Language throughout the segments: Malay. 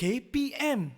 KPM.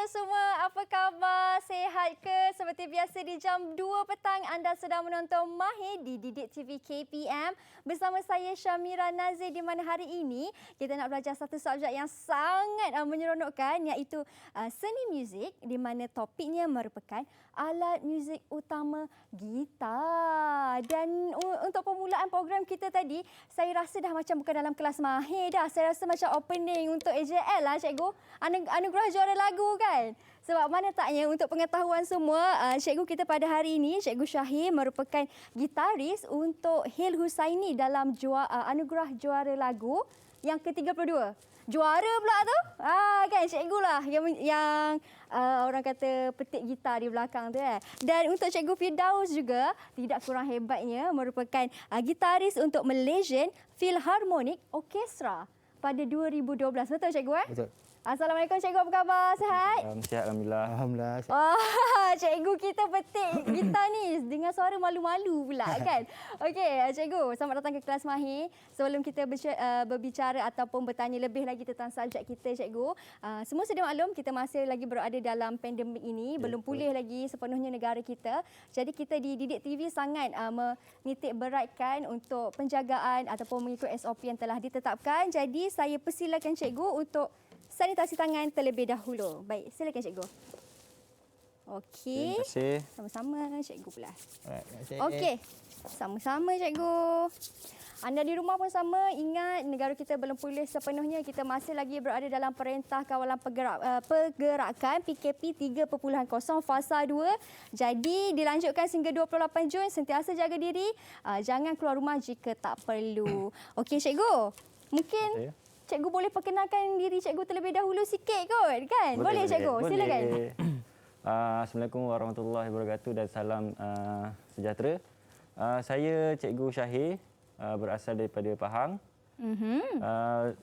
Semua, apa khabar? Sehat ke? Seperti biasa di jam 2 petang anda sedang menonton Mahir di Didik TV KPM bersama saya Syamira Nazir, di mana hari ini kita nak belajar satu subjek yang sangat menyeronokkan, iaitu seni muzik, di mana topiknya merupakan alat muzik utama gitar. Dan untuk permulaan program kita tadi, saya rasa dah macam bukan dalam kelas Mahir dah. Saya rasa macam opening untuk AJL lah, cikgu. Anugerah juara lagu kan? Sebab mana taknya, untuk pengetahuan semua, cikgu kita pada hari ini, Cikgu Syahir, merupakan gitaris untuk Hil Husaini dalam anugerah juara lagu yang ke-32. Juara pula tu. Kan cikgu lah yang orang kata petik gitar di belakang tu . Dan untuk Cikgu Firdaus juga, tidak kurang hebatnya, merupakan gitaris untuk Malaysian Philharmonic Orchestra pada 2012. Betul cikgu? Betul. Assalamualaikum cikgu, apa khabar? Sihat? Sihat, Alhamdulillah. Alhamdulillah. Cikgu kita petik gitar ni dengan suara malu-malu pula kan? Okey, cikgu, selamat datang ke kelas Mahir. Sebelum kita berbicara ataupun bertanya lebih lagi tentang subjek kita, cikgu, semua sedia maklum kita masih lagi berada dalam pandemik ini, belum pulih lagi sepenuhnya negara kita. Jadi kita di Didik TV sangat menitik beratkan untuk penjagaan ataupun mengikut SOP yang telah ditetapkan. Jadi saya persilakan cikgu untuk sanitasi tangan terlebih dahulu. Baik, silakan cikgu. Okey. Terima kasih. Sama-sama cikgu pula. Terima kasih. Okey. Sama-sama cikgu. Anda di rumah pun sama, ingat negara kita belum pulih sepenuhnya. Kita masih lagi berada dalam Perintah Kawalan Pergerakan PKP 3.0 Fasa 2. Jadi dilanjutkan sehingga 28 Jun. Sentiasa jaga diri. Jangan keluar rumah jika tak perlu. Okey cikgu. Mungkin cikgu boleh perkenalkan diri cikgu terlebih dahulu sikit kot, kan? Boleh cikgu? Boleh. Silakan. Assalamualaikum warahmatullahi wabarakatuh dan salam sejahtera. Saya Cikgu Syahir, berasal daripada Pahang.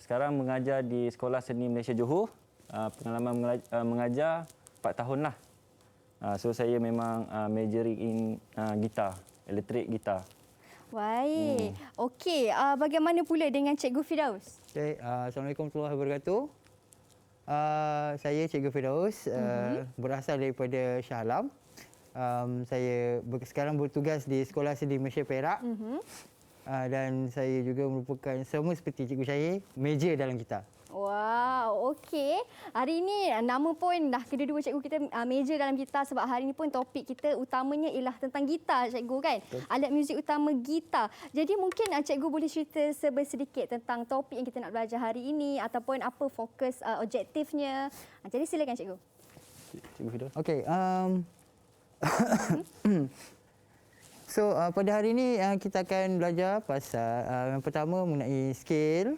Sekarang mengajar di Sekolah Seni Malaysia Johor. Pengalaman mengajar 4 tahun lah. So saya memang majoring in gitar, elektrik gitar. Baik. Okey, bagaimana pula dengan Cikgu Firdaus? Okay, Assalamualaikum warahmatullahi wabarakatuh. Saya Cikgu Firdaus, berasal daripada Shah Alam. Saya sekarang bertugas di Sekolah Seni Malaysia Perak. Dan saya juga merupakan, sama seperti Cikgu Syahir, major dalam gitar. Wow, okey. Hari ini nama pun dah kedua-dua cikgu kita major dalam gitar sebab hari ini pun topik kita utamanya ialah tentang gitar cikgu kan. Alat muzik utama gitar. Jadi mungkin cikgu boleh cerita sedikit tentang topik yang kita nak belajar hari ini ataupun apa fokus objektifnya. Jadi silakan cikgu. Cikgu Firdaus. Okey. So pada hari ini kita akan belajar pasal yang pertama mengenai scale.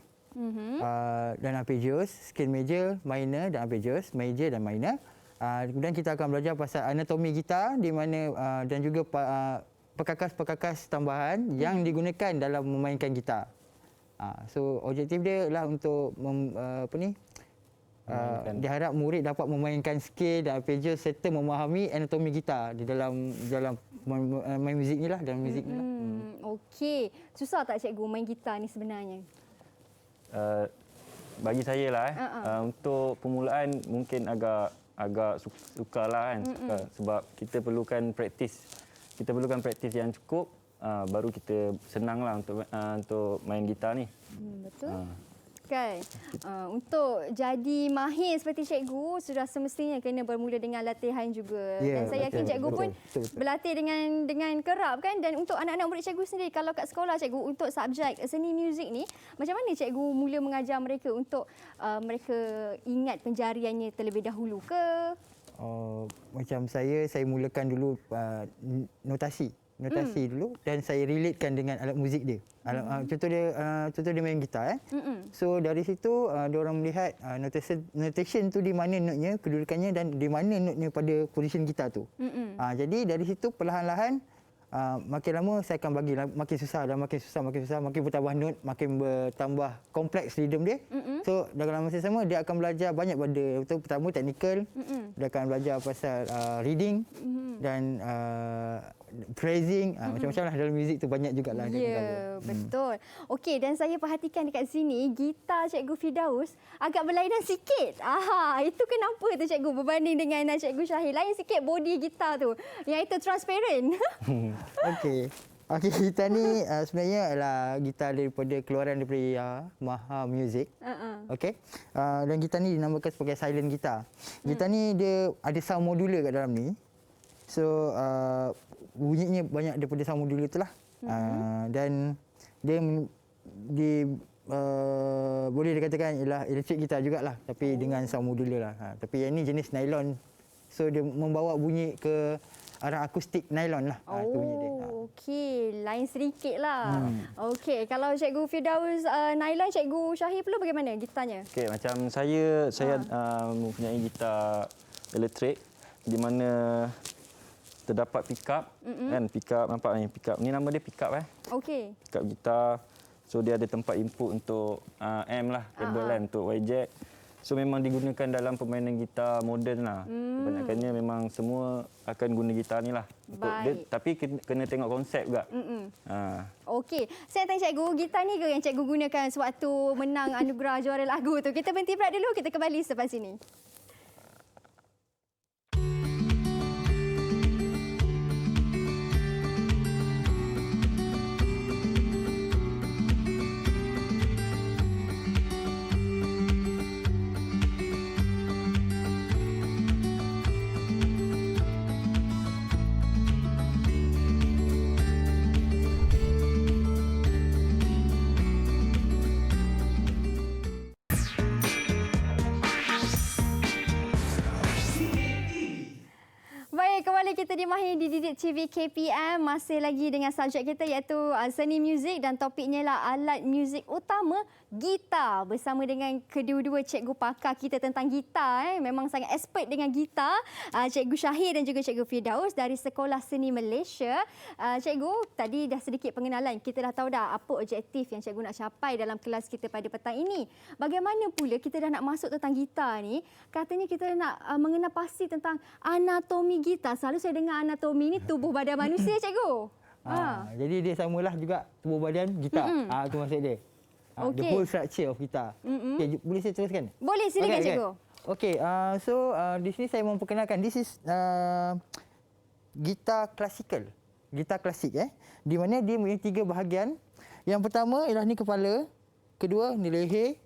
Dan arpeggios, scale major, minor dan arpeggios, major dan minor. Kemudian kita akan belajar pasal anatomi gitar di mana dan juga perkakas-perkakas tambahan yang digunakan dalam memainkan gitar. So objektif dia adalah untuk diharap murid dapat memainkan scale dan arpeggios serta memahami anatomi gitar di dalam main muzik ni lah, dalam muzik ni lah. Okey. Susah tak cikgu main gitar ni sebenarnya? Bagi saya lah untuk permulaan mungkin agak sukar lah kan. Sebab kita perlukan praktis. Kita perlukan praktis yang cukup baru kita senang lah untuk main gitar ni. Betul. Kan? Untuk jadi mahir seperti cikgu sudah semestinya kena bermula dengan latihan juga. Dan saya yakin cikgu pun berlatih dengan kerap kan. Dan untuk anak-anak murid cikgu sendiri, kalau kat sekolah cikgu untuk subjek seni muzik ni, macam mana cikgu mula mengajar mereka untuk mereka ingat penjariannya terlebih dahulu ke? Macam saya mulakan dulu notasi dulu dan saya relatekan dengan alat muzik dia. Contoh dia main gitar So dari situ dia orang melihat notation tu di mana notnya, kedudukannya dan di mana notnya pada position gitar tu. Jadi dari situ perlahan-lahan makin lama saya akan bagi makin susah, makin bertambah not, makin bertambah kompleks rhythm dia. So dalam masa sama dia akan belajar banyak benda. Pertama technical, dia akan belajar pasal reading dan phrasing, macam-macam lah dalam muzik tu banyak jugalah. Ya, betul. Okey, dan saya perhatikan dekat sini gitar cikgu Firdaus agak berlainan sikit. Itu kenapa tu cikgu berbanding dengan cikgu Syahir? Lain sikit body gitar tu. Yang itu transparent. Okey, gitar ni sebenarnya adalah gitar daripada keluaran daripada Maha Music. Okey. Dan gitar ni dinamakan sebagai silent gitar. Gitar ni dia ada sound modular kat dalam ni. So bunyinya banyak daripada sound modular itulah. Dan dia boleh dikatakan ialah electric gitar jugalah tapi dengan sound modular lah. Tapi yang ni jenis nylon. So dia membawa bunyi ke arah akustik nylon lah. Itu bunyi dia. Okey, lain sedikit lah. Okey, kalau cikgu Firdaus nylon, cikgu Syahir pula bagaimana gitarnya? Okey, macam saya mempunyai gitar elektrik di mana terdapat pickup kan, pickup nampak ni, pickup ni nama dia pickup Okey. Pickup gitar. So dia ada tempat input untuk amp lah, kabel kan untuk wire jack. So memang digunakan dalam permainan gitar moden lah. Kebanyakannya memang semua akan guna gitar ni lah. Tapi kena tengok konsep juga. Okey, saya tanya cikgu, gitar ni ke yang cikgu gunakan sewaktu menang anugerah juara lagu tu? Kita berhenti berat dulu, kita kembali selepas ini. Kembali kita di Mahir Didik TV KPM, masih lagi dengan subjek kita iaitu seni muzik dan topiknya lah alat muzik utama gitar. Bersama dengan kedua-dua cikgu pakar kita tentang gitar. Memang sangat expert dengan gitar. Cikgu Syahir dan juga cikgu Firdaus dari Sekolah Seni Malaysia. Cikgu, tadi dah sedikit pengenalan. Kita dah tahu dah apa objektif yang cikgu nak capai dalam kelas kita pada petang ini. Bagaimana pula kita dah nak masuk tentang gitar ni, katanya kita nak mengenal pasti tentang anatomi gitar. Selalu saya dengar anatomi ni tubuh badan manusia, cikgu. Jadi dia samalah juga tubuh badan gitar. Itu maksud dia. The whole structure of gitar. Okay, boleh saya teruskan? Boleh, silakan cikgu. Okey, so di sini saya memperkenalkan this is gitar klasikal. Gitar klasik di mana dia mempunyai 3 bahagian. Yang pertama ialah ni kepala. kedua ni leher,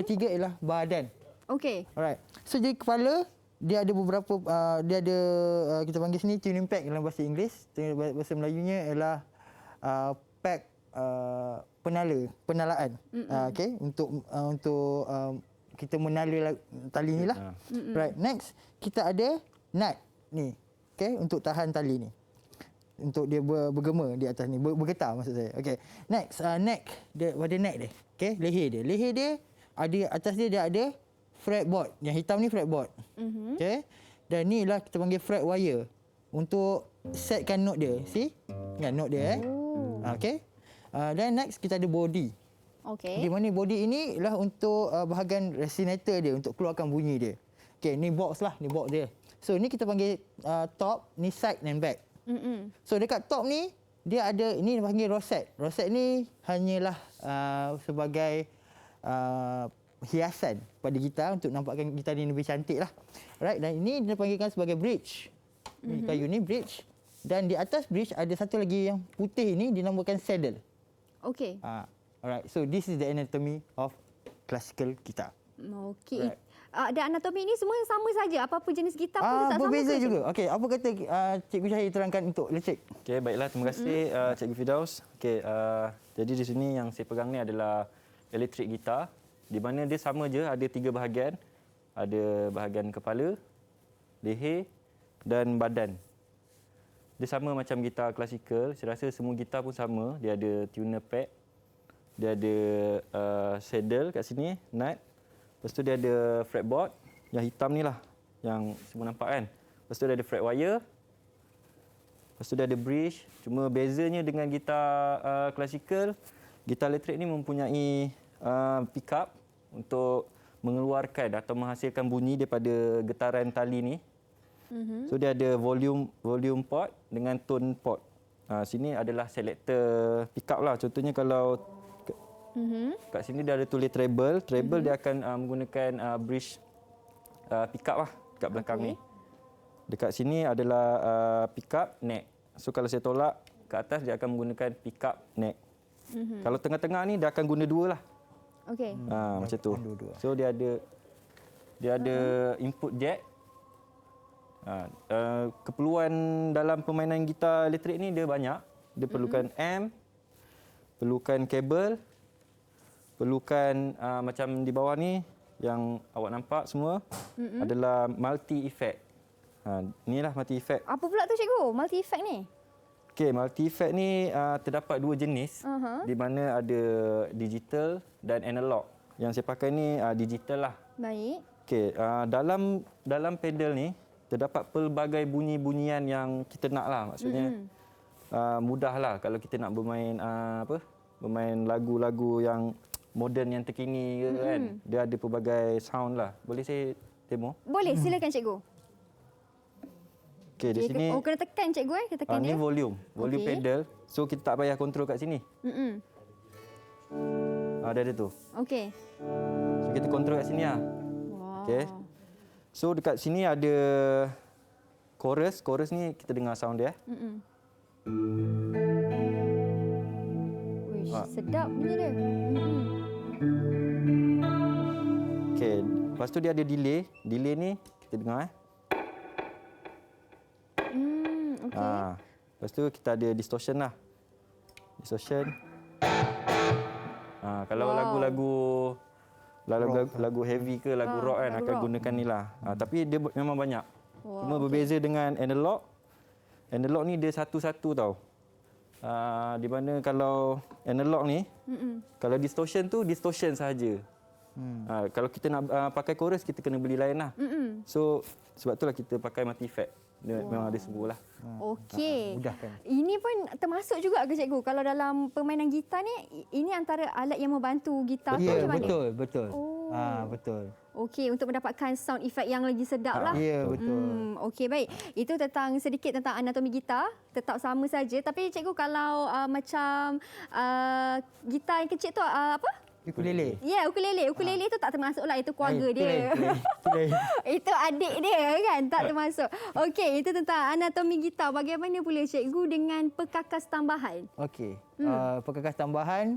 ketiga ialah badan. Okey. Alright. So jadi kepala dia ada beberapa dia ada kita panggil sini tuning pack dalam bahasa Inggeris. Bahasa Melayunya ialah pack penalaan. Okey, untuk kita menala tali ni lah. Right. Next kita ada nut ni. Okey, untuk tahan tali ni. Untuk dia bergema di atas ni, bergetar maksud saya. Okey. Next neck, dia pada neck dia. Okey, leher dia. Leher dia ada atas dia ada fretboard. Yang hitam ni fretboard. Okey. Dan ni lah kita panggil fret wire untuk setkan note dia. See? Kan note dia okey. Dan next kita ada body. Okey. Di mana body ini ialah untuk bahagian resonator dia untuk keluarkan bunyi dia. Okey, ni box lah, ni box dia. So ni kita panggil top, ni side and back. So dekat top ni dia ada ini dipanggil rosette. Rosette ni hanyalah sebagai hiasan pada gitar untuk nampakkan gitar ni lebih cantik lah. Right, dan ini dipanggilkan sebagai bridge. Kayu ni bridge. Dan di atas bridge ada satu lagi yang putih ini dinamakan saddle. Okey. Alright, so this is the anatomy of classical guitar. Okey. Right. Dan anatomi ini semua sama saja. Apa-apa jenis gitar pun tetap sama berbeza ke? juga. Okey, apa kata Cikgu Syahir terangkan untuk elektrik? Okey, baiklah. Terima kasih Cikgu Firdaus. Okey, jadi di sini yang saya pegang ni adalah elektrik gitar, di mana dia sama je, ada 3 bahagian. Ada bahagian kepala, leher dan badan. Dia sama macam gitar klasikal. Saya rasa semua gitar pun sama. Dia ada tuner pad, dia ada saddle kat sini, nut. Lepas tu dia ada fretboard yang hitam ni lah, yang semua nampak kan. Lepas tu dia ada fret wire. Lepas tu dia ada bridge. Cuma bezanya dengan gitar klasikal, gitar elektrik ni mempunyai pickup untuk mengeluarkan atau menghasilkan bunyi daripada getaran tali ni. So dia ada volume port dengan tone port. Sini adalah selector pickup lah. Contohnya kalau kat sini dia ada tulis treble. Treble dia akan menggunakan bridge pickup lah kat belakang ni. Dekat sini adalah pickup neck. So kalau saya tolak ke atas dia akan menggunakan pickup neck. Kalau tengah-tengah ni dia akan guna 2 lah. Okey. Macam tu. So dia ada input jack. Keperluan dalam permainan gitar elektrik ni dia banyak. Dia perlukan amp, perlukan kabel, perlukan macam di bawah ni yang awak nampak semua adalah multi effect. Inilah multi effect. Apa pula tu cikgu? Multi effect ni? Okey, multi effect ni terdapat 2 jenis di mana ada digital dan analog. Yang saya pakai ni digital lah. Baik. Okey, dalam pedal ni terdapat pelbagai bunyi-bunyian yang kita nak lah. Maksudnya mudahlah kalau kita nak bermain bermain lagu-lagu yang moden yang terkini ke kan. Dia ada pelbagai sound lah. Boleh saya demo? Boleh, silakan cikgu. Okey, di sini kena tekan cikgu kita tekan ni dia. volume Okey. pedal. So kita tak payah kontrol kat sini. Dia ada tu. Okey. So kita kontrol kat sini lah. Wow. Okey. So dekat sini ada chorus. Chorus ni kita dengar sound dia. Wish, sedap bunyi dia. Okey, lepas tu dia ada delay. Delay ni kita dengar Okey. Lepas tu kita ada distortion lah. Distortion. Kalau lagu heavy ke lagu rock kan lagu akan rock. gunakan ni lah. Tapi dia memang banyak. Wow, Cuma berbeza dengan analog. Analog ni dia satu-satu tau. Di mana kalau analog ni, kalau distortion tu distortion sahaja. Kalau kita nak pakai chorus kita kena beli lain lah. So sebab itulah kita pakai multi effect. Dia memang ada semua lah. Okey. Mudah kan? Ini pun termasuk juga ke cikgu? Kalau dalam permainan gitar ni, ini antara alat yang membantu gitar tu Ya, macam mana? betul. Oh. Betul. Okey, untuk mendapatkan sound effect yang lagi sedap lah. Ya, betul. Okey, baik. Itu sedikit tentang anatomi gitar. Tetap sama saja. Tapi cikgu kalau macam gitar yang kecil tu apa? Ukulele. Ya, ukulele. Ukulele tu tak termasuklah. Itu keluarga dia. Play. Itu adik dia kan, tak termasuk. Okey, itu tentang anatomi gitar. Bagaimana pula cikgu dengan perkakas tambahan? Okey. Perkakas tambahan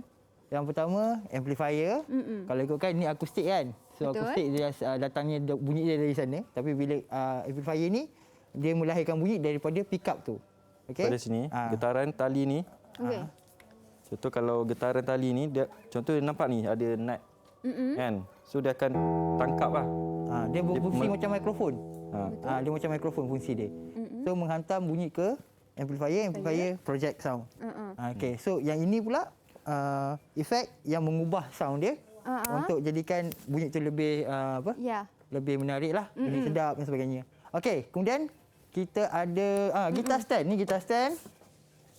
Yang pertama amplifier. Kalau ikutkan ni akustik kan. So Betul. akustik dia datangnya bunyi dia dari sana. Tapi bila amplifier ni dia melahirkan bunyi daripada pickup tu. Okey. Pada sini, getaran tali ni. Okey. Contoh kalau getaran tali ni, dia, contoh nampak ni ada nut. Kan? So dia akan tangkap lah. Dia berfungsi macam mikrofon. Ha. Dia macam mikrofon fungsi dia. So menghantam bunyi ke amplifier project sound. Okey. So yang ini pula efek yang mengubah sound dia untuk jadikan bunyi tu lebih Ya. lebih menarik lah, lebih sedap dan sebagainya. Okey, kemudian kita ada gitar stand. Ni gitar stand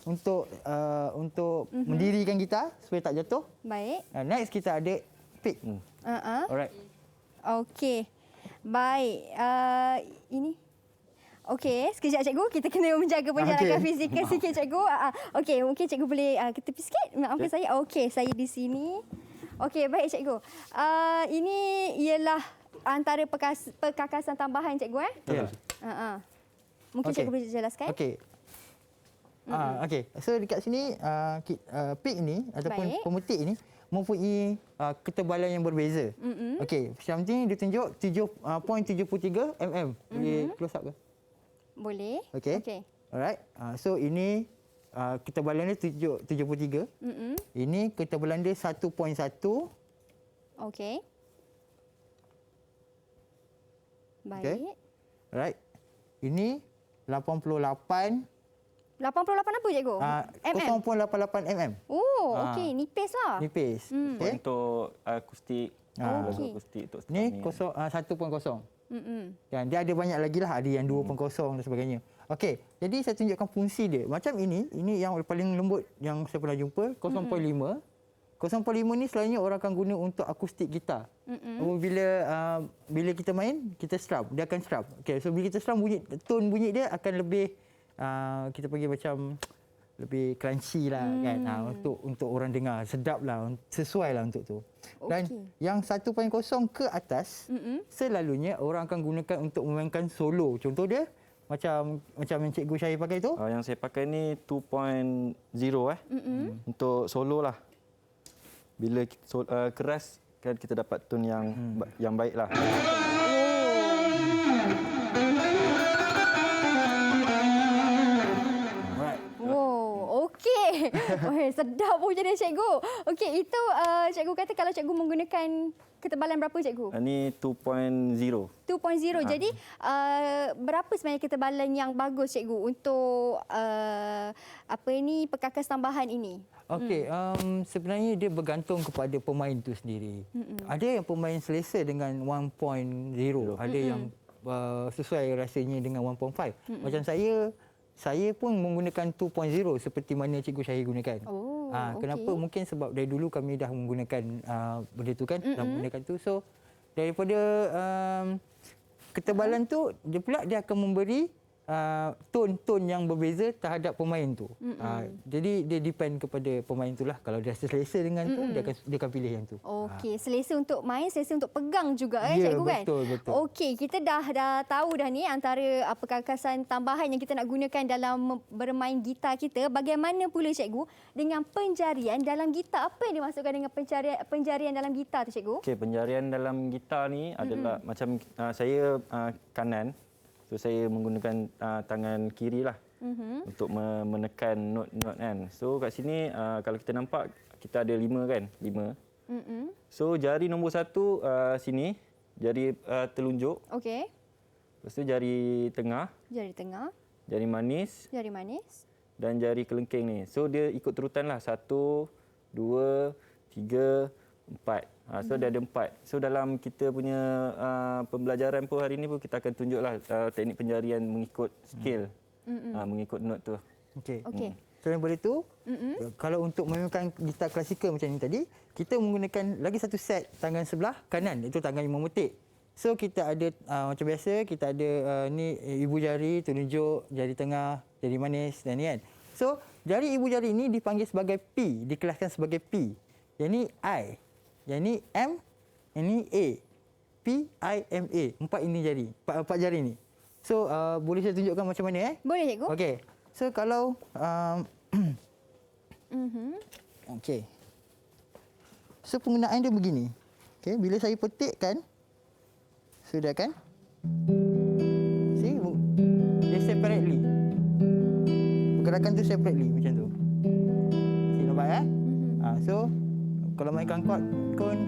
untuk mendirikan gitar supaya tak jatuh. Baik. Next kita ada pick. Alright. Okey. Baik. Ini. Okey, sekejap cikgu. Kita kena menjaga penjarakan fizikal sikit cikgu. Okey, mungkin cikgu boleh ke tepi sikit. Maafkan saya. Okey, saya di sini. Okey, baik cikgu. Ini ialah antara perkakasan tambahan cikgu Ya. Mungkin cikgu boleh jelaskan? Okey. Okey. So dekat sini pick ni ataupun Baik. pemetik ni mempunyai ketebalan yang berbeza. Okey, macam ni dia tunjuk 7.73 mm. Boleh close up ke? Boleh. Okey. Okey. Alright. So ini ketebalan dia 73. Ini ketebalan dia 1.1. Okey. Baik. Alright. Ini 88 88 apa cikgu? 0.88 mm. Oh, okey. Nipis lah. Nipis. Okey. Untuk akustik. Lagu Okey. akustik untuk Ni start 1.0. Dan dia ada banyak lagi lah. Ada yang 2.0 dan sebagainya. Okey. Jadi saya tunjukkan fungsi dia. Macam ini yang paling lembut yang saya pernah jumpa. 0.5. 0.5 ni selalunya orang akan guna untuk akustik gitar. Bila kita main, kita strum. Dia akan strum. Okey. So bila kita strum, tone bunyi dia akan lebih kita panggil macam lebih crunchy lah kan, untuk orang dengar, sedap lah, sesuai lah untuk tu. Dan yang 1.0 ke atas selalunya orang akan gunakan untuk memainkan solo. Contoh dia macam yang Cikgu Syahir pakai tu. Yang saya pakai ni 2.0 untuk solo lah. Bila keras kan kita dapat tone yang baik lah. Okey. Sedap pun jadi cikgu. Okey, itu cikgu kata kalau cikgu menggunakan ketebalan berapa cikgu? Ini 2.0. 2.0. Jadi berapa sebenarnya ketebalan yang bagus cikgu untuk perkakas tambahan ini? Okey, sebenarnya dia bergantung kepada pemain itu sendiri. Ada yang pemain selesa dengan 1.0, ada yang sesuai rasanya dengan 1.5. Macam saya pun menggunakan 2.0 seperti mana Cikgu Syahir gunakan. Kenapa? Mungkin sebab dari dulu kami dah menggunakan benda tu kan, dah menggunakan tu. So daripada ketebalan tu, dia akan memberi tone-tone yang berbeza terhadap pemain tu. Jadi dia depend kepada pemain tu lah. Kalau dia selesa dengan tu, dia akan pilih yang tu. Okey, selesa untuk main, selesa untuk pegang juga cikgu kan? Betul. Okey, kita dah tahu dah ni antara perkakasan tambahan yang kita nak gunakan dalam bermain gitar kita. Bagaimana pula cikgu dengan penjarian dalam gitar? Apa yang dimaksudkan dengan penjarian dalam gitar tu cikgu? Okey, penjarian dalam gitar ni adalah macam saya kanan. So saya menggunakan tangan kiri lah untuk menekan not-not kan. So kat sini kalau kita nampak kita ada 5 kan, 5. So jari nombor 1 sini, jari telunjuk. Okey. Lepas tu jari tengah, jari manis dan jari kelengking ni. So dia ikut terutan lah 1, 2, 3, 4. So dia ada 4. So dalam kita punya pembelajaran pun hari ni pun kita akan tunjuklah teknik penjarian mengikut scale. Mengikut note tu. Okey. Selain daripada itu, kalau untuk memainkan gitar klasikal macam ni tadi, kita menggunakan lagi satu set tangan sebelah kanan, itu tangan yang memetik. So kita ada macam biasa, kita ada ni ibu jari, telunjuk, jari tengah, jari manis dan ni kan. So jari ibu jari ni dipanggil sebagai P, dikelaskan sebagai P. Yang ni I. Yang ni M, yang ni A. P, I, M, A. 4 ini jari. 4 jari ni. So, boleh saya tunjukkan macam mana Boleh cikgu. Okey. So, kalau... Okey. So penggunaan dia begini. Okey, bila saya petikkan, sudah kan? See, dia separately. Pergerakan tu separately macam tu. See, nampak ya? So kalau mainkan chord pun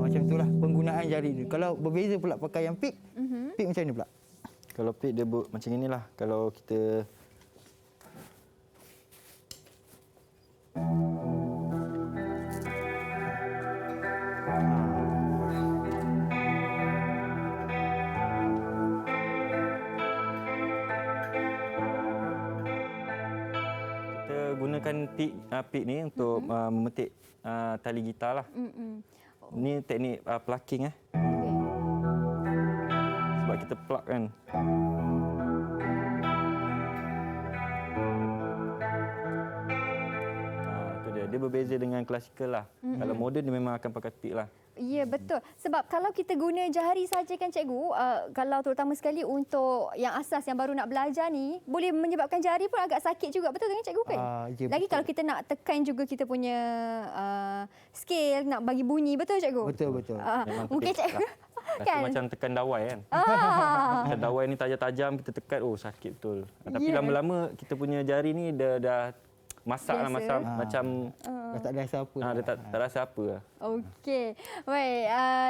macam itulah penggunaan jari dia. Kalau berbeza pula pakai yang pick, pick macam ni pula. Kalau pick dia macam inilah. Kalau kita gunakan pick ni untuk memetik tali gitar lah. Ni teknik plucking Okey. sebab kita plug kan. Itu dia. Dia berbeza dengan klasikal lah. Kalau moden dia memang akan pakai pick lah. Ya, betul. Sebab kalau kita guna jari saja kan cikgu, kalau terutama sekali untuk yang asas yang baru nak belajar ni, boleh menyebabkan jari pun agak sakit juga. Betul kan cikgu kan? Ya, Lagi betul. kalau kita nak tekan juga kita punya scale, nak bagi bunyi. Betul cikgu? Betul. Memang Mungkin petik cikgu Rasa kan? macam tekan dawai kan. Tekan dawai ni tajam-tajam kita tekan, sakit betul. Tapi Ya. lama-lama kita punya jari ni dah masak lah Biasa. macam Dah tak ada rasa apa. dia tak rasa apa lah. Okey. Baik,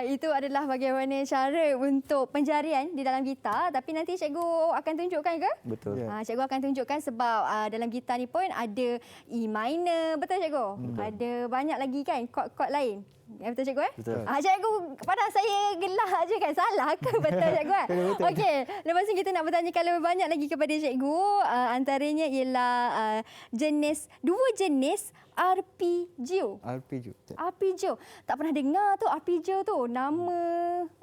itu adalah bagaimana cara untuk penjarian di dalam gitar. Tapi nanti cikgu akan tunjukkan ke? Betul. Ya. Cikgu akan tunjukkan sebab dalam gitar ni pun ada E minor. Betul cikgu? Ada banyak lagi kan chord-chord lain. Ya, betul cikgu Betul. Cikgu pandang saya gelak je kan. Salah ke? Betul cikgu Betul. Okey. Lepas ni kita nak bertanyakan lebih banyak lagi kepada cikgu. Antaranya ialah dua jenis arpeggio. Arpeggio. Arpeggio. Tak pernah dengar tu arpeggio tu. Nama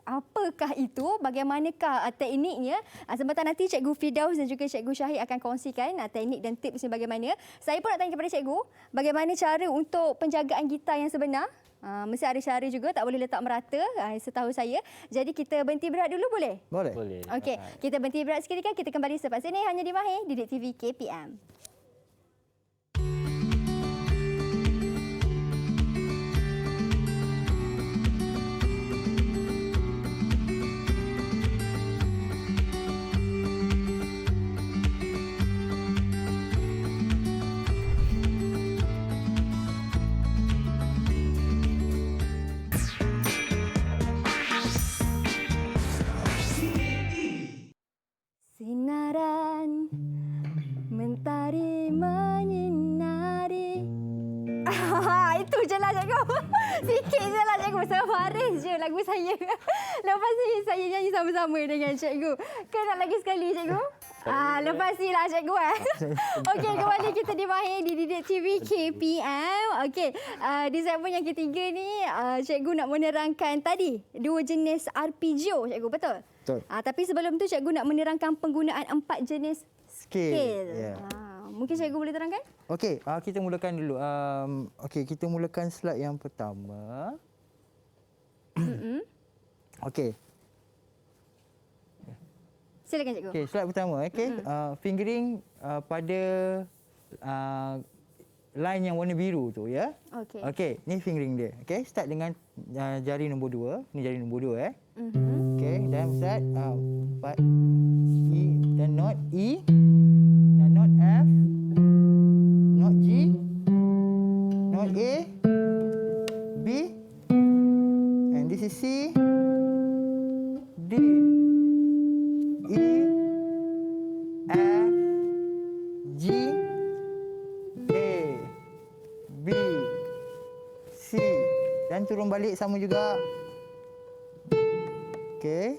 apakah itu? Bagaimanakah tekniknya? Sebentar nanti Cikgu Firdaus dan juga Cikgu Syahid akan kongsikan teknik dan tipsnya bagaimana. Saya pun nak tanya kepada Cikgu, bagaimana cara untuk penjagaan gitar yang sebenar? Mesti ada cara juga, tak boleh letak merata setahu saya. Jadi kita berhenti berat dulu boleh? Boleh. Boleh. Okey, kita berhenti berat seketika. Kita kembali selepas ini hanya di Mahir, Didik TV KPM. Sinaran mentari menyinari. Itu je lah cikgu. Sikit je lah cikgu. Sebaris je lagu saya. Lepas ni saya nyanyi sama-sama dengan cikgu. Nak lagi sekali cikgu? Lepas ni lah cikgu. Okey, kembali kita di Mahir di Didik TV KPM. Okey, di segmen yang ketiga ni cikgu nak menerangkan tadi dua jenis arpeggio cikgu, betul? Betul. Tapi sebelum tu cikgu nak menerangkan penggunaan 4 jenis scale. Ya. Mungkin cikgu boleh terangkan? Okey, kita mulakan dulu. Okey, kita mulakan slide yang pertama. Okey. Silakan cikgu. Okey, slide pertama. Okey, fingering pada line yang warna biru tu ya. Okey. Okey, ni fingering dia. Okey, start dengan jari nombor 2. Ni jari nombor 2 Okey, dan start part E dan note E dan note F, note G, note A, B, and this is C, D, E, F, G, A, B, C, dan turun balik sama juga. Okey.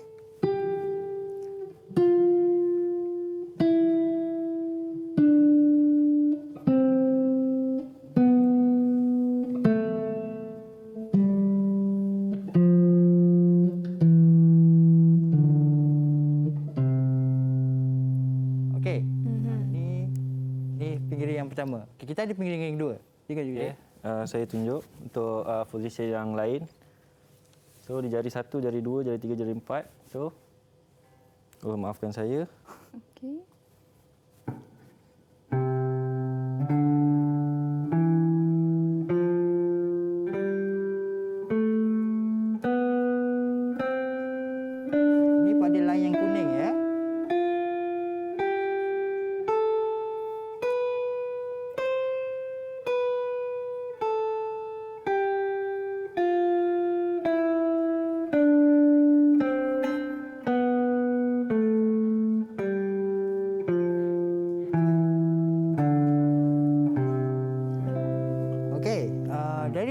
Okey. Ni fingering yang pertama. Okay, kita ada fingering yang kedua. Tiga juga. Okay. Saya tunjuk untuk posisi yang lain. So di jari 1, jari 2, jari 3, jari 4. So maafkan saya. Okey.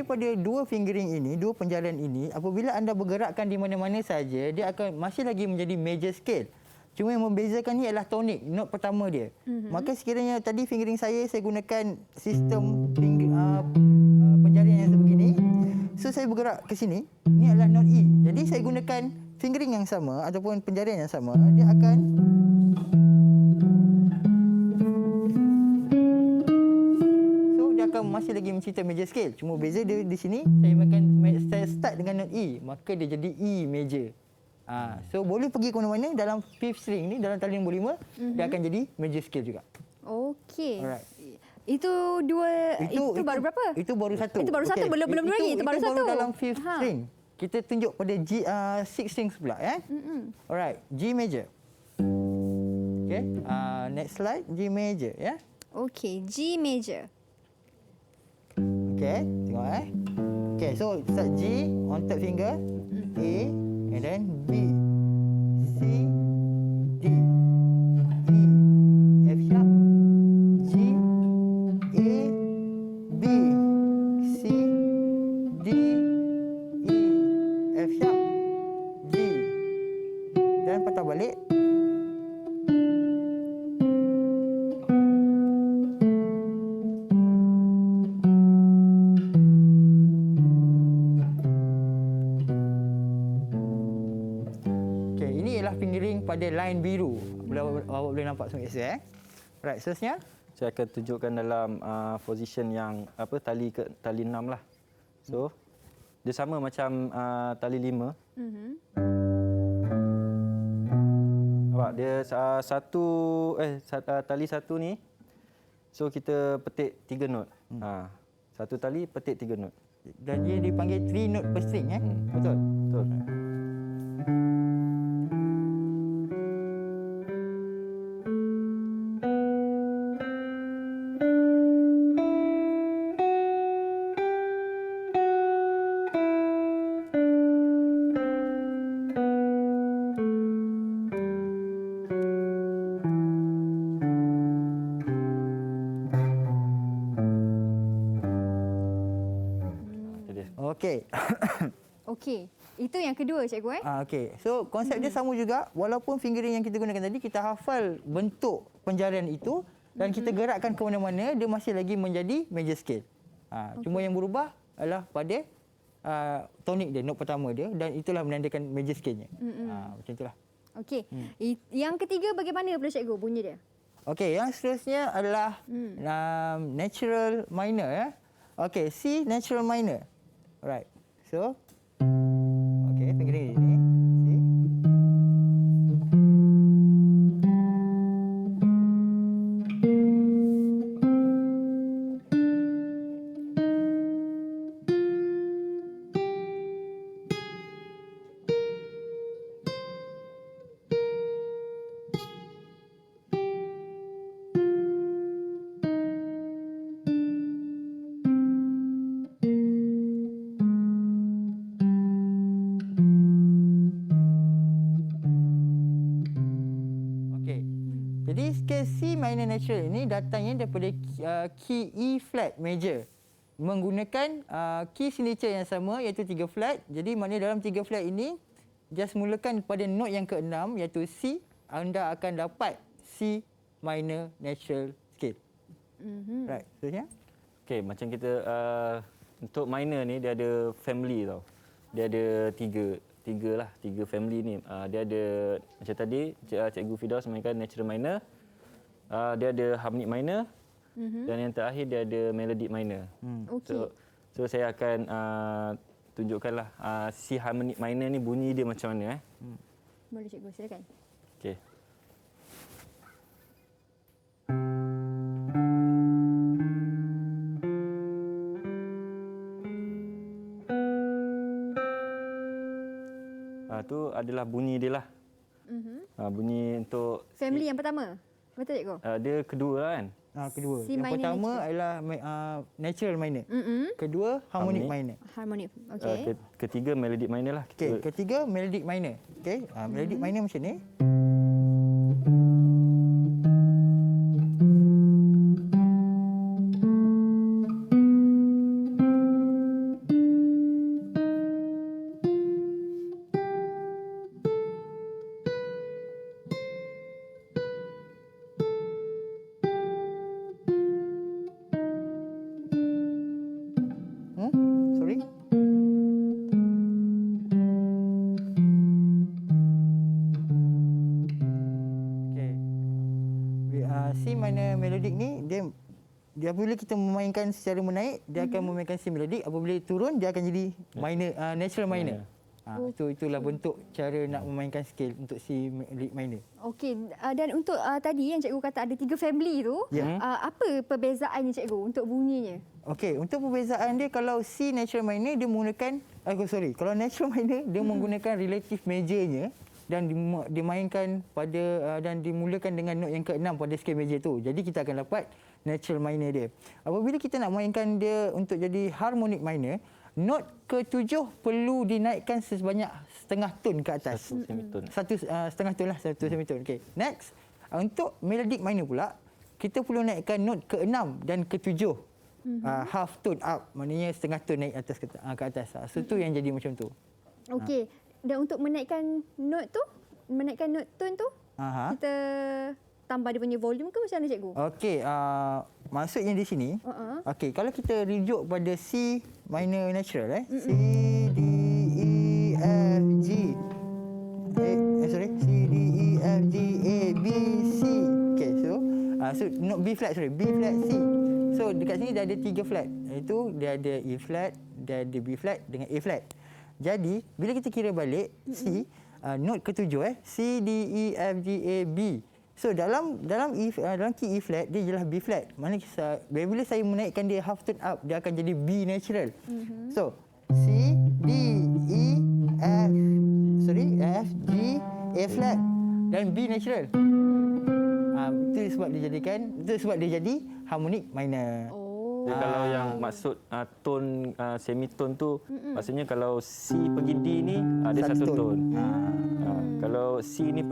daripada dua fingering ini, dua penjarian ini, apabila anda bergerakkan di mana-mana saja, dia akan masih lagi menjadi major scale. Cuma yang membezakan ni adalah tonic, note pertama dia. Maka sekiranya tadi fingering saya gunakan sistem penjarian yang sebegini. So saya bergerak ke sini, ni adalah note E. Jadi saya gunakan fingering yang sama ataupun penjarian yang sama, dia akan masih lagi mencipta major scale. Cuma beza dia di sini, saya start dengan note E, maka dia jadi E major. So boleh pergi ke mana-mana dalam fifth string ni, dalam tali nombor 5, dia akan jadi major scale juga. Okey. Alright. Itu baru berapa? Itu baru satu. Itu baru satu, belum lagi. Itu baru satu. Baru dalam fifth string. Kita tunjuk pada G sixth string pula Alright, G major. Okay. Next slide, G major ya. Okey, G major. Okay, tengok Okay, so start G on third finger, A, and then B, C, D, E, F sharp, G, A, B, C, D, E, F sharp, G. Dan patah balik. Pada line biru. Awak boleh nampak semua itu Right, seterusnya Saya akan tunjukkan dalam position yang tali 6 lah. So dia sama macam tali 5. Nampak dia tali satu ni. So kita petik 3 not. Satu tali petik 3 not. Dan dia dipanggil 3 note per string Betul. Betul. Okey. Okey. Itu yang kedua cikgu Okey. So konsep dia sama juga, walaupun fingering yang kita gunakan tadi kita hafal bentuk penjarian itu dan kita gerakkan ke mana-mana, dia masih lagi menjadi major scale. Cuma yang berubah adalah pada tonik dia, note pertama dia, dan itulah menandakan major scale-nya. Macam itulah. Okey. Yang ketiga bagaimana pula cikgu bunyi dia? Okey, yang seterusnya adalah natural minor Okey, C natural minor. Alright. So okey, fingering ini. C. Jadi scale C minor natural ini datangnya daripada key E flat major menggunakan key signature yang sama iaitu 3 flat. Jadi maknanya dalam 3 flat ini just mulakan pada note yang ke-6 iaitu C, anda akan dapat C minor natural scale. Right, seterusnya. Okey, macam kita untuk minor ni dia ada family tau. Dia ada tiga family ni. Dia ada macam tadi Cikgu Firdaus mainkan natural minor. Dia ada harmonic minor. Dan yang terakhir dia ada melodic minor. Okey. So saya akan tunjukkanlah si harmonic minor ni bunyi dia macam mana Boleh cikgu, silakan. Okey. Tu adalah bunyi dia lah. Bunyi untuk Family yang pertama. Betul cikgu? Dia kedua kan. Kedua. C Yang minor pertama natural. adalah natural minor. Kedua harmonic minor. Harmonic. Okey. Ketiga melodic minor lah. Okey, ketiga melodic minor. Okey, melodic minor macam ni. melodic ni dia apabila kita memainkan secara menaik dia akan memainkan C melodic, apabila turun dia akan jadi minor, natural minor. Itulah bentuk cara nak memainkan scale untuk C minor. Okey, dan untuk tadi yang cikgu kata ada 3 family tu, apa perbezaannya cikgu untuk bunyinya? Okey, untuk perbezaan dia, kalau C natural minor dia menggunakan kalau natural minor dia menggunakan relative majornya dan dimainkan pada dan dimulakan dengan note yang ke-6 pada scale major tu. Jadi kita akan dapat natural minor dia. Apabila kita nak mainkan dia untuk jadi harmonic minor, note ke-7 perlu dinaikkan sebanyak setengah tone ke atas. Satu semitone. Setengah tone lah, satu semitone. Okey. Next, untuk melodic minor pula, kita perlu naikkan note ke-6 dan ke-7. Half tone up, maknanya setengah tone naik atas ke atas. So tu yang jadi macam tu. Okey. Dan untuk menaikkan note tone tu, kita tambah dia punya volume ke macam mana cikgu? Okey, maksudnya di sini, okey, kalau kita rujuk pada C minor natural C, D, E, F, G. C, D, E, F, G, A, B, C. Okey, so note B flat, B flat, C. So dekat sini dia ada 3 flat. Iaitu dia ada E flat, dia ada B flat dengan A flat. Jadi bila kita kira balik C, note ke-7 C, D, E, F, G, A, B. So dalam key E flat dia ialah B flat. Maknanya bila saya menaikkan dia half tone up dia akan jadi B natural. So C, D, E, F, G, A flat dan B natural. Itu sebab dia jadi harmonic minor. Jadi kalau yang maksud tone semitone tu maksudnya kalau C pergi D ni ada satu tone. Kalau C ni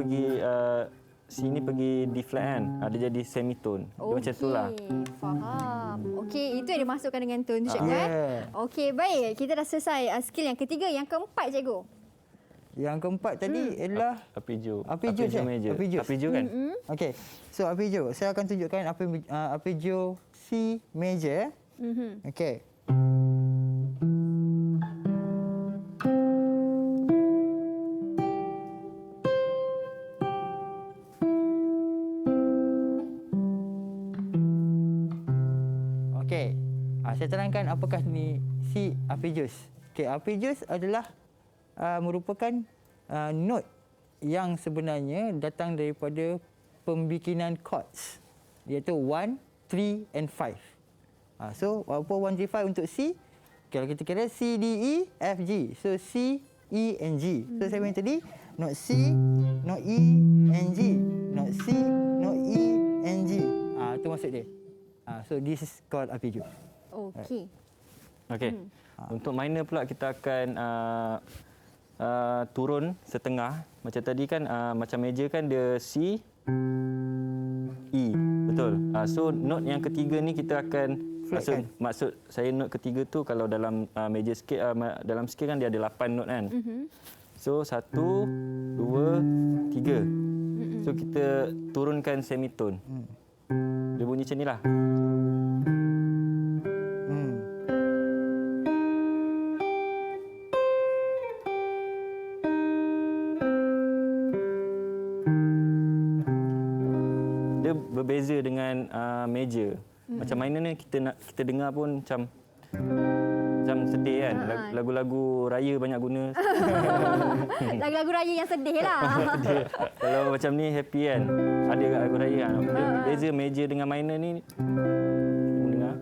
pergi D flat kan, ada jadi semitone. Macam itulah. Faham. Okey, itu yang dimasukkan dengan tone tu cikgu Okey, baik. Kita dah selesai skill yang ketiga, yang keempat cikgu. Yang keempat tadi adalah arpeggio. Arpeggio kan? Okey. So arpeggio, saya akan tunjukkan arpeggio C major. Okey. Okey. Saya terangkan apakah ni C arpeggios. Okey, arpeggios adalah merupakan note yang sebenarnya datang daripada pembikinan chords, iaitu 1, 3 and 5. So apa 1, 3, 5 untuk C? Kalau kita kira C, D, E, F, G. So C, E and G. So saya bilang tadi note C, note E and G. Note C, note E and G. Itu maksud dia. So this is called arpeggio. Okey. Okey. Untuk minor pula kita akan turun setengah. Macam tadi kan macam major kan dia C, E. Betul. So note yang ketiga ni kita akan maksud saya note ketiga tu kalau dalam major scale dalam scale kan dia ada 8 note kan. So 1 2 3. So kita turunkan semitone. Dia bunyi macam nilah. Berbeza dengan major. Macam minor ni kita dengar pun macam sedih kan. Lagu-lagu raya banyak guna. Lagu-lagu raya yang sedih lah. Kalau macam ni happy kan. Ada kat lagu raya kan. Beza major dengan minor ni dengar.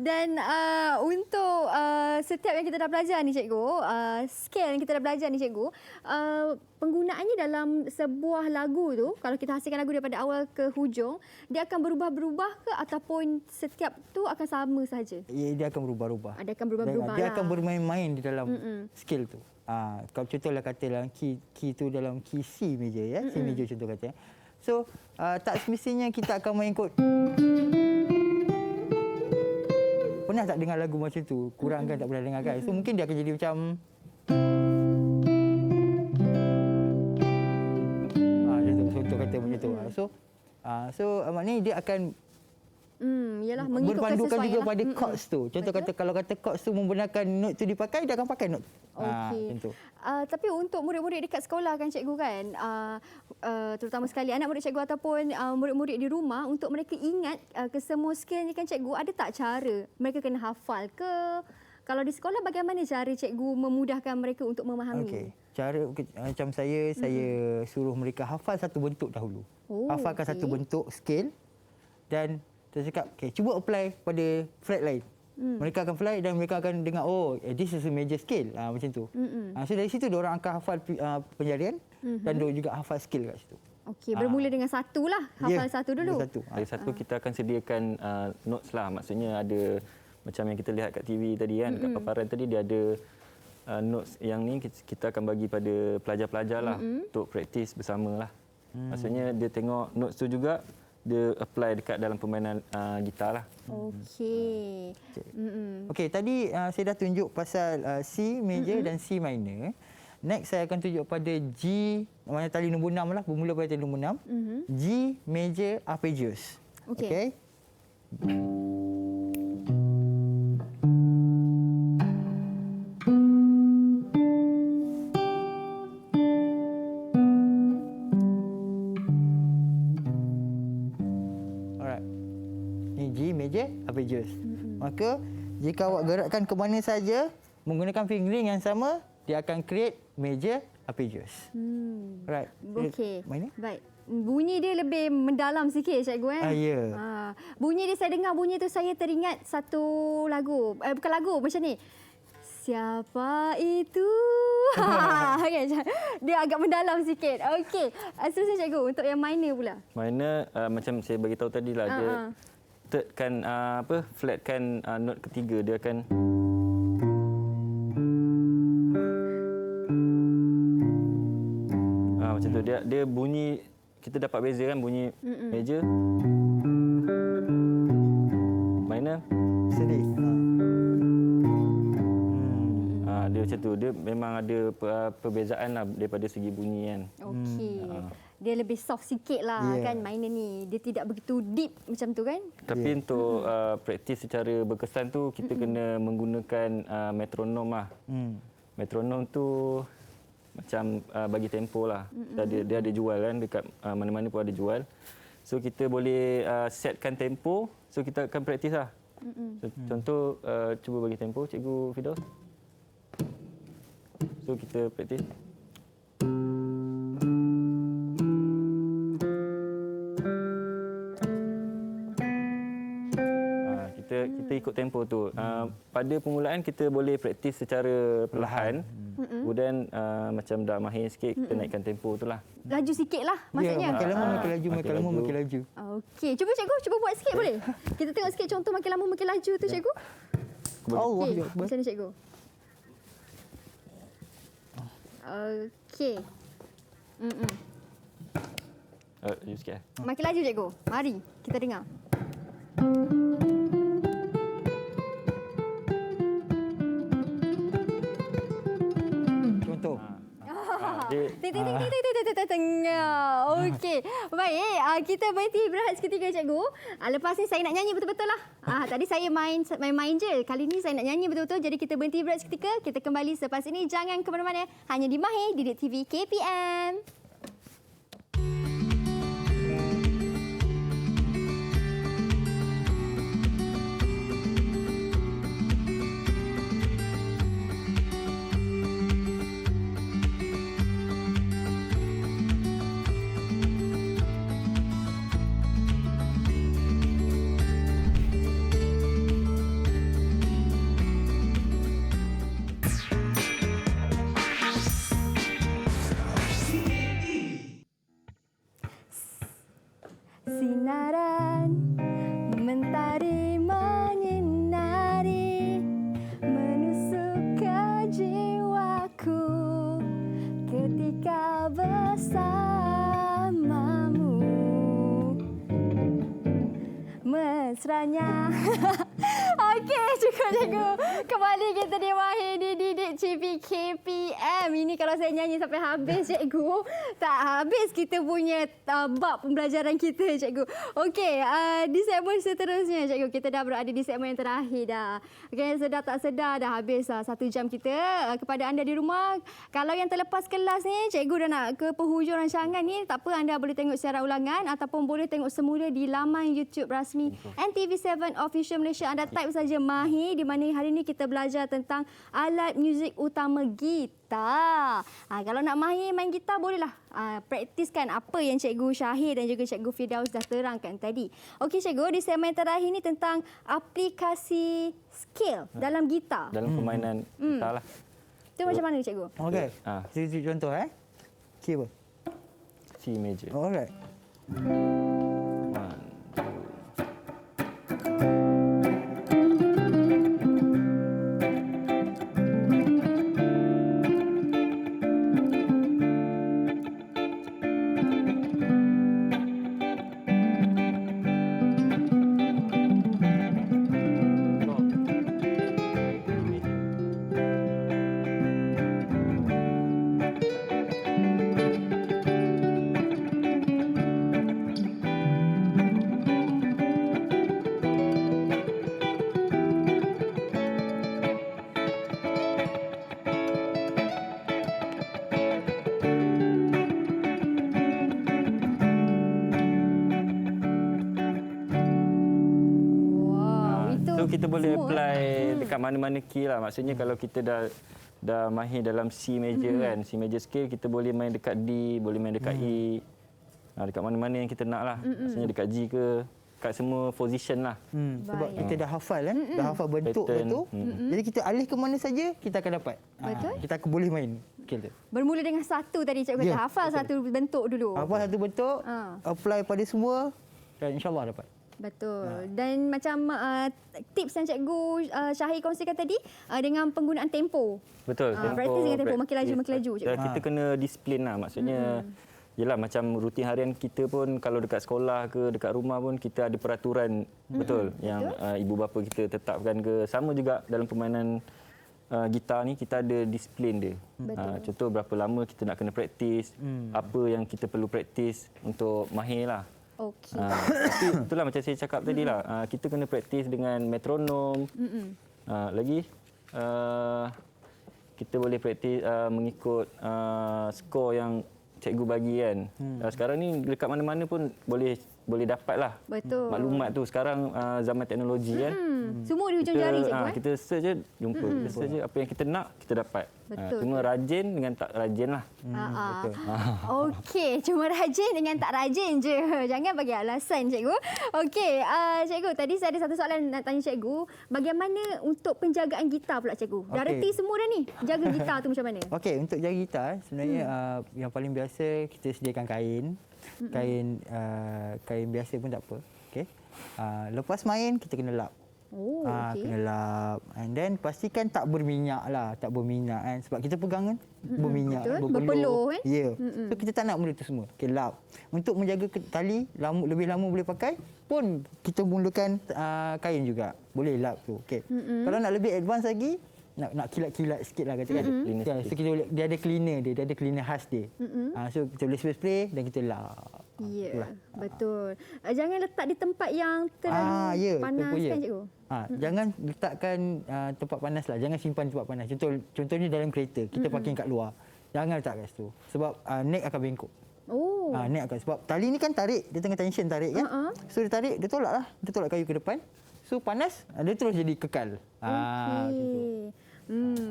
Dan untuk setiap yang kita dah belajar ni cikgu, scale yang kita dah belajar ni cikgu, penggunaannya dalam sebuah lagu tu, kalau kita hasilkan lagu daripada awal ke hujung, dia akan berubah-berubah ke ataupun setiap tu akan sama saja? Dia akan berubah-ubah. Dia akan berubah-berubah. Dia akan bermain-main di dalam scale tu. Kalau contohlah kata dalam key tu dalam key C major ya, C major contoh kata. So tak semestinya kita akan main kod. Pernah tak dengar lagu macam tu? Kurang kan tak pernah dengar kan? So mungkin dia akan jadi macam contoh kata macam tu. So maknanya dia akan Yalah, mengikut berpandukan juga kesesuaian pada lah. chords tu. Contoh kata kalau kata chords tu membenarkan note tu dipakai, dia akan pakai note. Okey. Macam tu. Tapi untuk murid-murid dekat sekolah kan cikgu kan, terutama sekali anak murid cikgu ataupun murid-murid di rumah, untuk mereka ingat kesemua skill ni kan cikgu, ada tak cara? Mereka kena hafal ke? Kalau di sekolah bagaimana cara cikgu memudahkan mereka untuk memahami? Okey. Cara macam saya suruh mereka hafal satu bentuk dahulu. Oh, Hafalkan okey. satu bentuk scale dan saya cakap, cuba apply pada flat lain. Mereka akan fly dan mereka akan dengar, this is a major scale. Macam tu. So dari situ diorang akan hafal penjarian dan diorang juga hafal skill kat situ. Okey, bermula dengan satu lah. Hafal Ya, satu dulu. Satu. Dari satu kita akan sediakan notes lah. Maksudnya ada macam yang kita lihat kat TV tadi kan, kat paparan tadi dia ada notes yang ni kita akan bagi pada pelajar-pelajar lah untuk praktis bersama lah. Maksudnya dia tengok notes tu juga, dia apply dekat dalam permainan gitar lah. Okey. Okey, tadi saya dah tunjuk pasal C major dan C minor. Next saya akan tunjuk pada G, mana tali nombor 6 lah, bermula pada tali nombor 6. G major arpeggios. Okey. Okey. Alright. Ni G major arpeggios. Maka jika awak gerakkan ke mana saja menggunakan fingering yang sama, dia akan create major arpeggios. Right. Okey. Mana? Baik. Bunyi dia lebih mendalam sikit cikgu Ya. Bunyi dia, saya dengar bunyi tu saya teringat satu lagu. Bukan lagu, macam ni. Siapa itu? Okay, dia agak mendalam sikit. Okey. Seterusnya cikgu, untuk yang minor pula. Minor macam saya bagi tahu tadi lah, dia thirdkan flatkan note ketiga, dia akan macam tu. Dia bunyi, kita dapat beza kan bunyi major, minor, Sedih. dia macam tu. Dia memang ada perbezaan lah daripada segi bunyi kan. Okey. Dia lebih soft sikit lah Yeah. kan minor ni. Dia tidak begitu deep macam tu kan? Tapi untuk praktis secara berkesan tu kita kena menggunakan metronom lah. Metronom tu macam bagi tempo lah. Dia ada jual kan, dekat mana-mana pun ada jual. So kita boleh setkan tempo, so kita akan praktis lah. So, contoh cuba bagi tempo Cikgu Firdaus. So kita praktis. Kita ikut tempo tu. Pada permulaan kita boleh praktis secara perlahan. Kemudian macam dah mahir sikit, kita naikkan tempo tu lah. Laju sikit lah maksudnya. Ya, makin lama makin laju, makin lama makin laju. Okey, cuba cikgu, cuba buat sikit boleh? Kita tengok sikit contoh makin lama makin laju tu cikgu. Allah Okey, Akbar. macam ni cikgu. Okey. You sikit lah. Makin laju cikgu. Mari kita dengar. Contoh. Tengah. Okey. Baik, kita berhenti berehat seketika cikgu. Lepas ni saya nak nyanyi betul-betul lah. Tadi saya main je. Kali ni saya nak nyanyi betul-betul. Jadi kita berhenti berehat seketika. Kita kembali selepas ini. Jangan ke mana-mana. Hanya di Mahir, Didik TV KPM. mesranya. Okey, cukup cikgu. Kembali kita di Mahir Didik TV KPM. Ini kalau saya nyanyi sampai habis cikgu, tak habis kita punya bab pembelajaran kita cikgu. Okey, di segmen seterusnya cikgu, kita dah berada di segmen yang terakhir dah. Okey, sedar tak sedar dah habis 1 jam kita. Kepada anda di rumah, kalau yang terlepas kelas ni, cikgu dah nak ke penghujung rancangan ni, tak apa, anda boleh tengok secara ulangan ataupun boleh tengok semula di laman YouTube rasmi NTV7 Official Malaysia. Anda type saja Mahir, di mana hari ini kita belajar tentang alat muzik utama gitar. Kalau nak mahir main gitar, bolehlah praktiskan apa yang Cikgu Syahir dan juga Cikgu Firdaus dah terangkan tadi. Okey cikgu, di segmen terakhir ni tentang aplikasi skill dalam gitar. Dalam permainan gitar lah. Itu macam mana cikgu? Okey. Kita tunjuk contoh Key apa? C major. Alright. 1, 2. So kita boleh apply dekat mana-mana key lah. Maksudnya kalau kita dah mahir dalam C major kan, C major scale, kita boleh main dekat D, boleh main dekat E. Dekat mana-mana yang kita nak lah. Maksudnya dekat G ke, dekat semua position lah. Sebab kita dah hafal dah hafal bentuk Pattern. betul. Jadi kita alih ke mana saja kita akan dapat. Betul. Kita akan boleh main skill tu. Bermula dengan satu tadi cikgu kata, hafal satu bentuk dulu. Hafal satu bentuk, apply pada semua dan insya-Allah dapat. Betul. Dan macam tips yang Cikgu Syahir kongsikan tadi dengan penggunaan tempo. Betul. Practice dengan tempo, makin laju, cikgu. Kita kena disiplin lah. Maksudnya, yelah macam rutin harian kita pun kalau dekat sekolah ke, dekat rumah pun kita ada peraturan. Betul. Yang ibu bapa kita tetapkan ke. Sama juga dalam permainan gitar ni, kita ada disiplin dia. Contoh berapa lama kita nak kena praktis, apa yang kita perlu praktis untuk mahir lah. Okey. Tapi itulah macam saya cakap tadi lah. Kita kena praktis dengan metronom. Lagi kita boleh praktis mengikut skor yang cikgu bagi kan. Sekarang ni dekat mana-mana pun boleh dapat lah. Betul. Maklumat tu. Sekarang zaman teknologi kan. Semua di hujung jari cikgu. Kita search je jumpa. Kita search je apa yang kita nak, kita dapat. Betul. Cuma rajin dengan tak rajin lah. Betul. Okey, cuma rajin dengan tak rajin je. Jangan bagi alasan cikgu. Okey, cikgu, tadi saya ada satu soalan nak tanya cikgu. Bagaimana untuk penjagaan gitar pula cikgu? Dah Okey. reti semua dah ni. Jaga gitar tu macam mana? Okey, untuk jaga gitar sebenarnya yang paling biasa kita sediakan kain. Kain biasa pun tak apa. Okey. Lepas main kita kena lap. Oh, okey. Kena lap. And then pastikan tak berminyak lah. Tak berminyak kan. Sebab kita pegang kan berminyak. Betul. Berpeluh kan. Ya. So kita tak nak benda tu semua. Okay, lap. Untuk menjaga tali lebih lama boleh pakai pun kita mulakan kain juga. Boleh lap tu. Okay. Kalau nak lebih advance lagi, nak kilat-kilat sikit lah katakan. So kita boleh, dia ada cleaner dia. Dia ada cleaner khas dia. So kita boleh spray dan kita lap. Ya, betul. Jangan letak di tempat yang terlalu panas kan cikgu? Jangan letakkan tempat panas lah. Jangan simpan tempat panas. Contohnya dalam kereta, kita parking kat luar. Jangan letak kat situ. Sebab neck akan bengkok. Oh. Neck akan. Sebab tali ni kan tarik. Dia tengah tension tarik kan. So dia tarik, dia tolak lah. Dia tolak kayu ke depan. So panas, dia terus jadi kekal. Okey.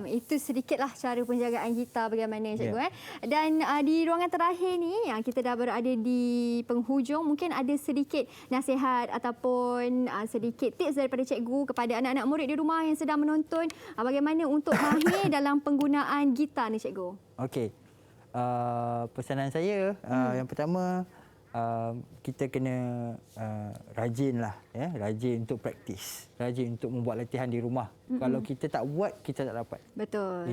Itu sedikitlah cara penjagaan gitar bagaimana cikgu. Dan di ruangan terakhir ni kita dah berada di penghujung, mungkin ada sedikit nasihat ataupun sedikit tips daripada cikgu kepada anak-anak murid di rumah yang sedang menonton bagaimana untuk mahir dalam penggunaan gitar ni cikgu. Okey. Pesanan saya yang pertama, kita kena rajin lah, rajin untuk praktis, rajin untuk membuat latihan di rumah. Kalau kita tak buat, kita tak dapat. Betul.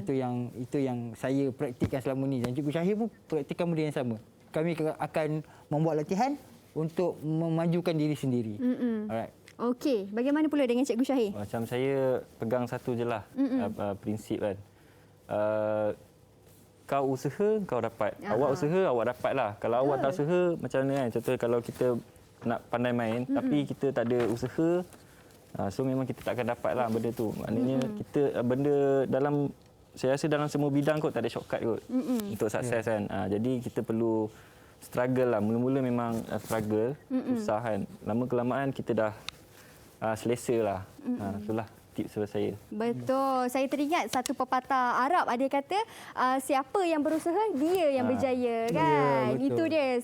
Itu yang saya praktikkan selama ni dan Cikgu Syahir pun praktikkan benda yang sama. Kami akan membuat latihan untuk memajukan diri sendiri. Alright. Okey, bagaimana pula dengan Cikgu Syahir? Macam saya pegang satu je lah prinsip kan. Kau usaha, kau dapat. Awak usaha, awak dapat lah. Kalau awak tak usaha, macam mana kan? Contoh kalau kita nak pandai main, tapi kita tak ada usaha, so memang kita tak akan dapat lah benda tu. Maknanya kita benda dalam, saya rasa dalam semua bidang kot tak ada shortcut kot untuk sukses kan. Jadi kita perlu struggle lah. Mula-mula memang struggle, susah kan. Lama-kelamaan kita dah selesa lah. Itulah tips dari saya. Betul. Saya teringat satu pepatah Arab ada kata siapa yang berusaha dia yang berjaya kan. betul. Itu dia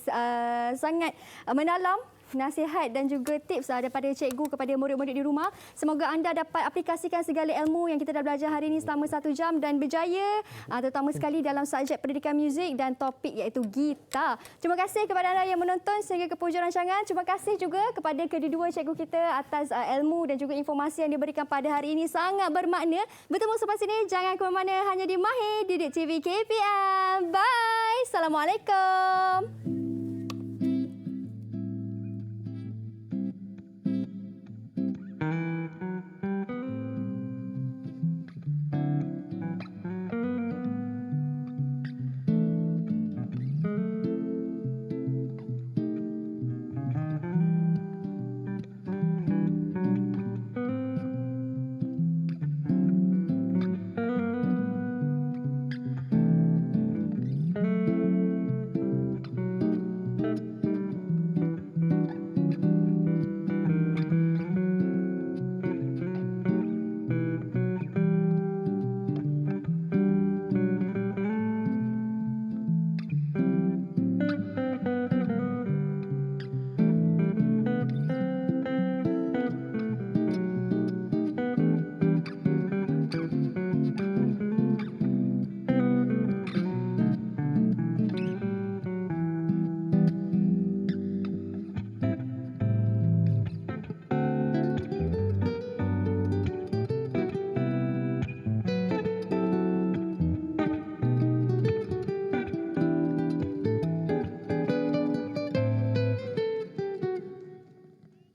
sangat mendalam nasihat dan juga tips daripada cikgu kepada murid-murid di rumah. Semoga anda dapat aplikasikan segala ilmu yang kita dah belajar hari ini selama 1 jam dan berjaya terutama sekali dalam subjek pendidikan muzik dan topik iaitu gitar. Terima kasih kepada anda yang menonton sehingga ke penghujung rancangan. Terima kasih juga kepada kedua-dua cikgu kita atas ilmu dan juga informasi yang diberikan pada hari ini, sangat bermakna. Bertemu selepas ini, jangan ke mana-mana, hanya di Mahir Didik TV KPM. Bye. Assalamualaikum.